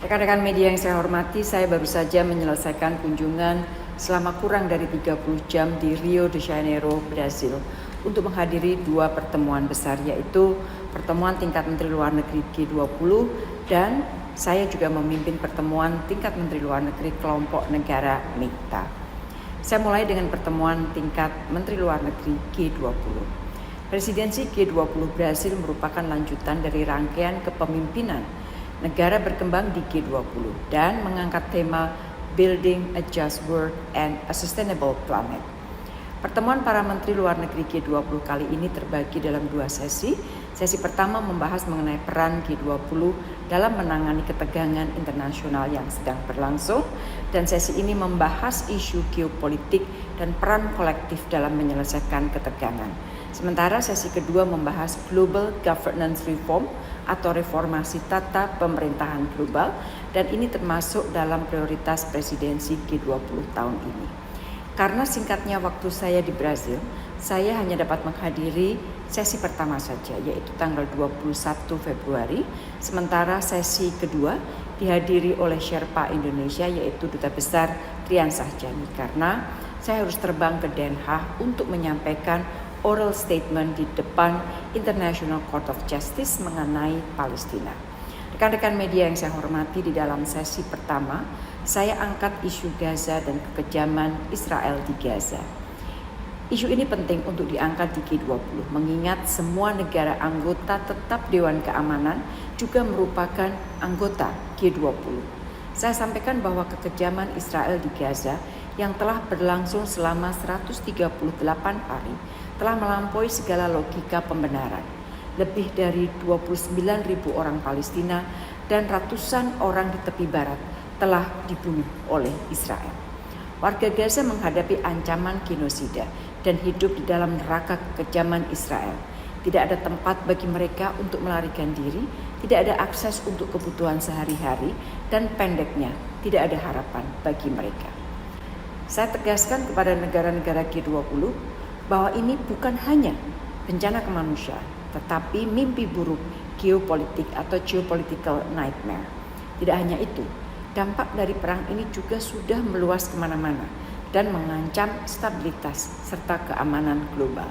Rekan-rekan media yang saya hormati, saya baru saja menyelesaikan kunjungan selama kurang dari 30 jam di Rio de Janeiro, Brasil untuk menghadiri dua pertemuan besar, yaitu pertemuan tingkat Menteri Luar Negeri G20 dan saya juga memimpin pertemuan tingkat Menteri Luar Negeri kelompok negara MIKTA. Saya mulai dengan pertemuan tingkat Menteri Luar Negeri G20. Presidensi G20 Brasil merupakan lanjutan dari rangkaian kepemimpinan negara berkembang di G20 dan mengangkat tema Building a Just World and a Sustainable Planet. Pertemuan para Menteri Luar Negeri G20 kali ini terbagi dalam dua sesi. Sesi pertama membahas mengenai peran G20 dalam menangani ketegangan internasional yang sedang berlangsung, dan sesi ini membahas isu geopolitik dan peran kolektif dalam menyelesaikan ketegangan. Sementara sesi kedua membahas Global Governance Reform atau reformasi tata pemerintahan global, dan ini termasuk dalam prioritas presidensi G20 tahun ini. Karena singkatnya waktu saya di Brasil, saya hanya dapat menghadiri sesi pertama saja, yaitu tanggal 21 Februari, sementara sesi kedua dihadiri oleh Sherpa Indonesia, yaitu Duta Besar Trian Sahjani, karena saya harus terbang ke Den Haag untuk menyampaikan oral statement di depan International Court of Justice mengenai Palestina. Rekan-rekan media yang saya hormati, di dalam sesi pertama, saya angkat isu Gaza dan kekejaman Israel di Gaza. Isu ini penting untuk diangkat di G20, mengingat semua negara anggota tetap Dewan Keamanan juga merupakan anggota G20. Saya sampaikan bahwa kekejaman Israel di Gaza yang telah berlangsung selama 138 hari telah melampaui segala logika pembenaran. Lebih dari 29.000 orang Palestina dan ratusan orang di tepi barat telah dibunuh oleh Israel. Warga Gaza menghadapi ancaman genosida dan hidup di dalam neraka kekejaman Israel. Tidak ada tempat bagi mereka untuk melarikan diri, tidak ada akses untuk kebutuhan sehari-hari, dan pendeknya tidak ada harapan bagi mereka. Saya tegaskan kepada negara-negara G20 bahwa ini bukan hanya bencana kemanusiaan, tetapi mimpi buruk geopolitik atau geopolitical nightmare. Tidak hanya itu, dampak dari perang ini juga sudah meluas kemana-mana dan mengancam stabilitas serta keamanan global.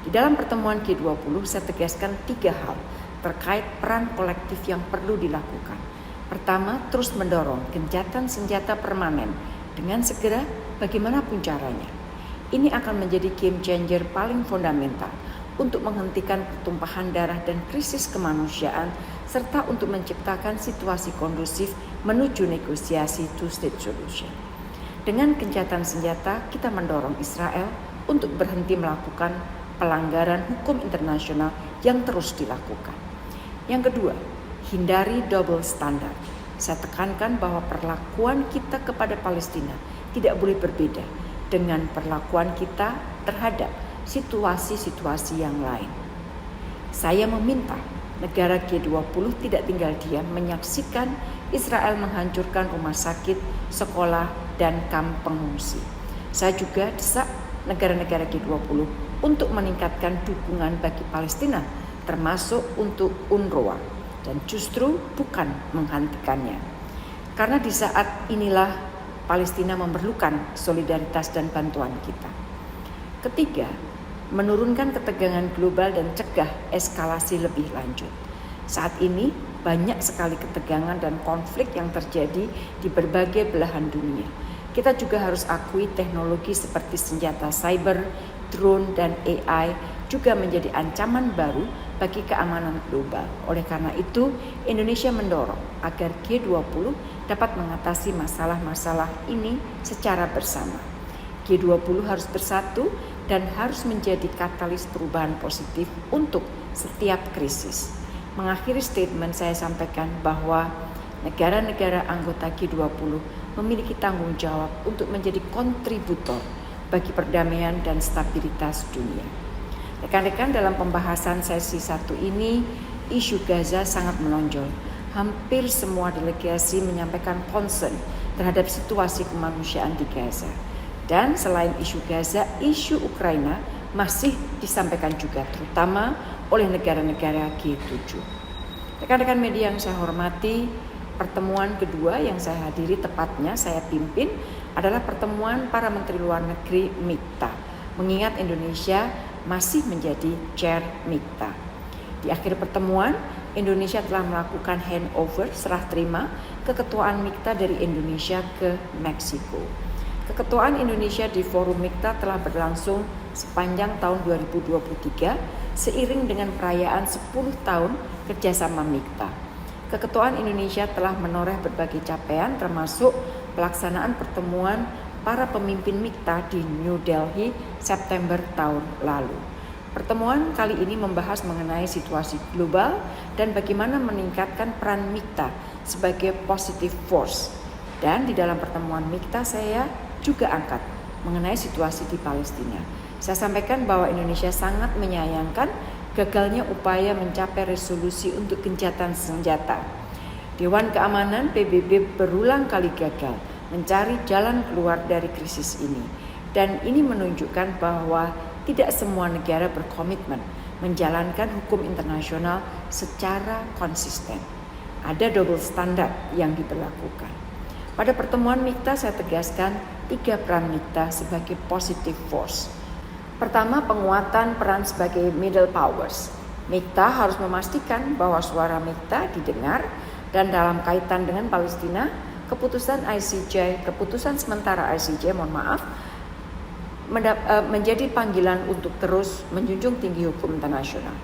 Di dalam pertemuan G20, saya tegaskan 3 hal terkait peran kolektif yang perlu dilakukan. Pertama, terus mendorong gencatan senjata permanen dengan segera bagaimanapun caranya. Ini akan menjadi game changer paling fundamental untuk menghentikan pertumpahan darah dan krisis kemanusiaan, serta untuk menciptakan situasi kondusif menuju negosiasi two-state solution. Dengan gencatan senjata, kita mendorong Israel untuk berhenti melakukan pelanggaran hukum internasional yang terus dilakukan. Yang kedua, hindari double standard. Saya tekankan bahwa perlakuan kita kepada Palestina tidak boleh berbeda dengan perlakuan kita terhadap situasi-situasi yang lain. Saya meminta negara G20 tidak tinggal diam menyaksikan Israel menghancurkan rumah sakit, sekolah, dan kamp pengungsi. Saya juga desak negara-negara G20 untuk meningkatkan dukungan bagi Palestina, termasuk untuk UNRWA, dan justru bukan menghentikannya. Karena di saat inilah Palestina memerlukan solidaritas dan bantuan kita. Ketiga, menurunkan ketegangan global dan cegah eskalasi lebih lanjut. Saat ini banyak sekali ketegangan dan konflik yang terjadi di berbagai belahan dunia. Kita juga harus akui teknologi seperti senjata cyber, drone, dan AI juga menjadi ancaman baru bagi keamanan global. Oleh karena itu, Indonesia mendorong agar G20 dapat mengatasi masalah-masalah ini secara bersama. G20 harus bersatu dan harus menjadi katalis perubahan positif untuk setiap krisis. Mengakhiri statement, saya sampaikan bahwa negara-negara anggota G20 memiliki tanggung jawab untuk menjadi kontributor bagi perdamaian dan stabilitas dunia. Rekan-rekan, dalam pembahasan sesi 1 ini, isu Gaza sangat menonjol. Hampir semua delegasi menyampaikan concern terhadap situasi kemanusiaan di Gaza. Dan selain isu Gaza, isu Ukraina masih disampaikan juga, terutama oleh negara-negara G7. Rekan-rekan media yang saya hormati, Pertemuan kedua yang saya hadiri, tepatnya saya pimpin, adalah pertemuan para Menteri Luar Negeri MIKTA, mengingat Indonesia masih menjadi chair MIKTA. Di akhir pertemuan, Indonesia telah melakukan handover serah terima keketuaan MIKTA dari Indonesia ke Meksiko. Keketuaan Indonesia di Forum MIKTA telah berlangsung sepanjang tahun 2023 seiring dengan perayaan 10 tahun kerjasama MIKTA. Keketuaan Indonesia telah menoreh berbagai capaian termasuk pelaksanaan pertemuan para pemimpin MIKTA di New Delhi September tahun lalu. Pertemuan kali ini membahas mengenai situasi global dan bagaimana meningkatkan peran MIKTA sebagai positive force. Dan di dalam pertemuan MIKTA saya juga angkat mengenai situasi di Palestina. Saya sampaikan bahwa Indonesia sangat menyayangkan gagalnya upaya mencapai resolusi untuk gencatan senjata. Dewan Keamanan PBB berulang kali gagal mencari jalan keluar dari krisis ini. Dan ini menunjukkan bahwa tidak semua negara berkomitmen menjalankan hukum internasional secara konsisten. Ada double standard yang diberlakukan. Pada pertemuan MIKTA saya tegaskan 3 peran MIKTA sebagai positive force. Pertama, penguatan peran sebagai middle powers. MIKTA harus memastikan bahwa suara MIKTA didengar dan dalam kaitan dengan Palestina, keputusan sementara ICJ, menjadi panggilan untuk terus menjunjung tinggi hukum internasional.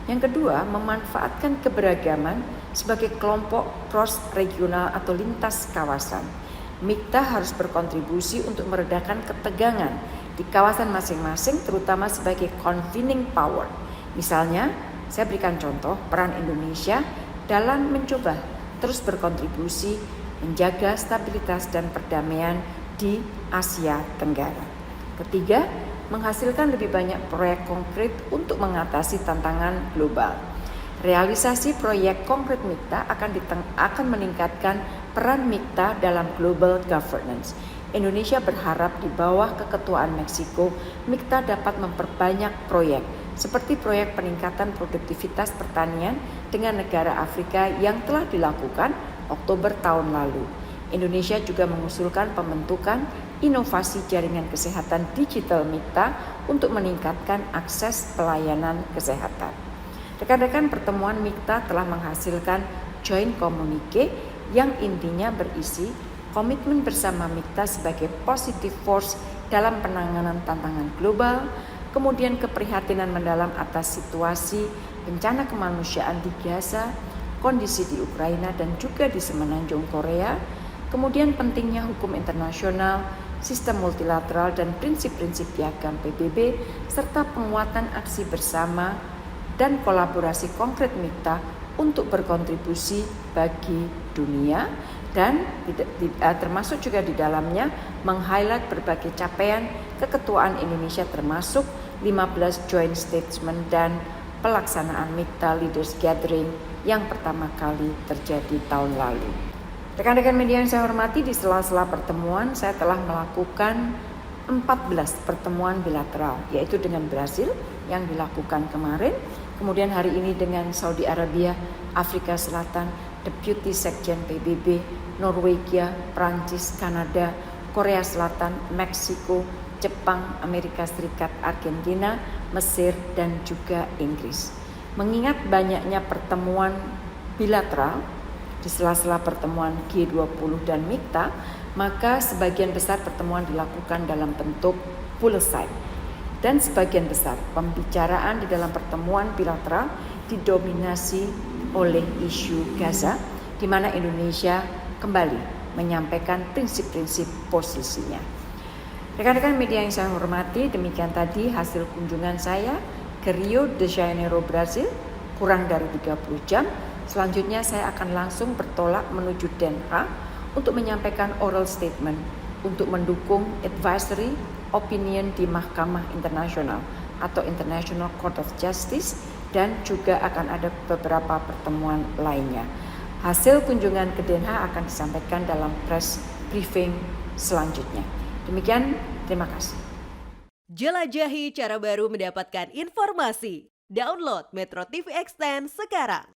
Yang kedua, memanfaatkan keberagaman sebagai kelompok cross regional atau lintas kawasan. MIKTA harus berkontribusi untuk meredakan ketegangan di kawasan masing-masing, terutama sebagai convening power. Misalnya, saya berikan contoh peran Indonesia dalam mencoba terus berkontribusi menjaga stabilitas dan perdamaian di Asia Tenggara. Ketiga, menghasilkan lebih banyak proyek konkret untuk mengatasi tantangan global. Realisasi proyek konkret MIKTA akan meningkatkan peran MIKTA dalam global governance. Indonesia berharap di bawah keketuaan Meksiko, MIKTA dapat memperbanyak proyek seperti proyek peningkatan produktivitas pertanian dengan negara Afrika yang telah dilakukan Oktober tahun lalu. Indonesia juga mengusulkan pembentukan inovasi jaringan kesehatan digital MIKTA untuk meningkatkan akses pelayanan kesehatan. Rekan-rekan, pertemuan MIKTA telah menghasilkan joint communique yang intinya berisi komitmen bersama MIKTA sebagai positive force dalam penanganan tantangan global, kemudian keprihatinan mendalam atas situasi bencana kemanusiaan di Gaza, kondisi di Ukraina dan juga di semenanjung Korea, kemudian pentingnya hukum internasional, sistem multilateral dan prinsip-prinsip piagam PBB, serta penguatan aksi bersama dan kolaborasi konkret MIKTA untuk berkontribusi bagi dunia, dan termasuk juga di dalamnya meng-highlight berbagai capaian keketuaan Indonesia termasuk 15 joint statement dan pelaksanaan MIKTA Leaders Gathering yang pertama kali terjadi tahun lalu. Rekan-rekan media yang saya hormati, di sela-sela pertemuan saya telah melakukan 14 pertemuan bilateral, yaitu dengan Brasil yang dilakukan kemarin, kemudian hari ini dengan Saudi Arabia, Afrika Selatan, Deputi Sekjen PBB, Norwegia, Prancis, Kanada, Korea Selatan, Meksiko, Jepang, Amerika Serikat, Argentina, Mesir, dan juga Inggris. Mengingat banyaknya pertemuan bilateral di sela-sela pertemuan G20 dan MIKTA, maka sebagian besar pertemuan dilakukan dalam bentuk poolside. Dan sebagian besar pembicaraan di dalam pertemuan bilateral didominasi oleh isu Gaza, di mana Indonesia kembali menyampaikan prinsip-prinsip posisinya. Rekan-rekan media yang saya hormati, demikian tadi hasil kunjungan saya ke Rio de Janeiro, Brasil, kurang dari 30 jam. Selanjutnya saya akan langsung bertolak menuju Den Haag untuk menyampaikan oral statement untuk mendukung advisory opinion di Mahkamah Internasional atau International Court of Justice, dan juga akan ada beberapa pertemuan lainnya. Hasil kunjungan ke Den Haag akan disampaikan dalam press briefing selanjutnya. Demikian, terima kasih. Jelajahi cara baru mendapatkan informasi. Download Metro TV Extend sekarang.